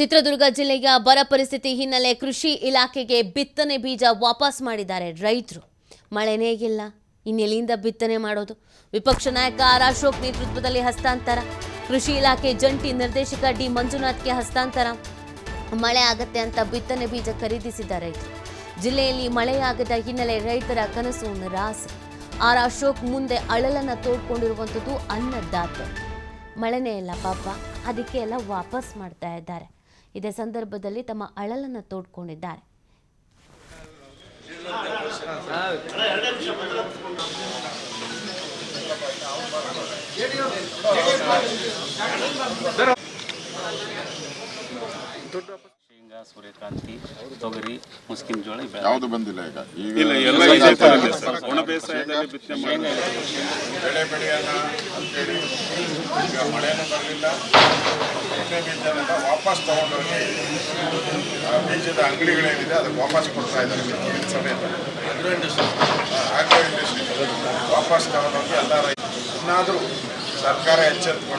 ಚಿತ್ರದುರ್ಗ ಜಿಲ್ಲೆಯ ಬರ ಪರಿಸ್ಥಿತಿ ಹಿನ್ನೆಲೆ ಕೃಷಿ ಇಲಾಖೆಗೆ ಬಿತ್ತನೆ ಬೀಜ ವಾಪಸ್ ಮಾಡಿದ್ದಾರೆ ರೈತರು. ಮಳೆನೇ ಇಲ್ಲ, ಇನ್ನೆಲ್ಲಿಂದ ಬಿತ್ತನೆ ಮಾಡೋದು? ವಿಪಕ್ಷ ನಾಯಕ ಆರ್ ಅಶೋಕ್ ನೇತೃತ್ವದಲ್ಲಿ ಹಸ್ತಾಂತರ. ಕೃಷಿ ಇಲಾಖೆ ಜಂಟಿ ನಿರ್ದೇಶಕ ಡಿ ಮಂಜುನಾಥ್ಗೆ ಹಸ್ತಾಂತರ. ಮಳೆ ಆಗತ್ತೆ ಅಂತ ಬಿತ್ತನೆ ಬೀಜ ಖರೀದಿಸಿದ ರೈತರು. ಜಿಲ್ಲೆಯಲ್ಲಿ ಮಳೆಯಾಗದ ಹಿನ್ನೆಲೆ ರೈತರ ಕನಸು ನಿರಾಸೆ. ಆರ್ ಅಶೋಕ್ ಮುಂದೆ ಅಳಲನ್ನ ತೋಡ್ಕೊಂಡಿರುವಂಥದ್ದು ಅನ್ನದಾತ. ಮಳೆನೇ ಇಲ್ಲ ಪಾಪ, ಅದಕ್ಕೆ ಎಲ್ಲ ವಾಪಸ್ ಮಾಡ್ತಾ ಇದ್ದಾರೆ. ಇದೇ ಸಂದರ್ಭದಲ್ಲಿ ತಮ್ಮ ಅಳಲನ್ನು ತೋಡ್ಕೊಂಡಿದ್ದಾರೆ. ಶೇಂಗಾ, ಸೂರ್ಯಕಾಂತಿ, ತೊಗರಿ, ಮುಸ್ಕಿಂ ಜೋಳ ಯಾವುದು ಬಂದಿಲ್ಲ ಈಗ ಎಲ್ಲ ಒಣ ಬೇಸಾಯದಲ್ಲಿ ಬಿತ್ತನೆ ಮಾಡಿ ಬೆಳೆ ಬೆಳೆಯೋಣ ಅಂತೇಳಿ ಈಗ ಮಳೆನೂ ಬರಲಿಲ್ಲ. ಬಿತ್ತನೆ ಬೀಜನೆಲ್ಲ ವಾಪಸ್ ತಗೊಂಡೋಗಿ ಬೀಜದ ಅಂಗಡಿಗಳೇನಿದೆ ಅದಕ್ಕೆ ವಾಪಸ್ ಕೊಡ್ತಾ ಇದ್ದಾರೆ. ಬಿತ್ತನೆ ಸಮೇತ ಆಗ್ರೋ ಇಂಡಸ್ಟ್ರಿ ವಾಪಸ್ ತಗೊಂಡೋಗಿ ಎಲ್ಲ ರೈತರು ಇನ್ನಾದರೂ ಸರ್ಕಾರ ಎಚ್ಚೆತ್ತುಕೊಂಡು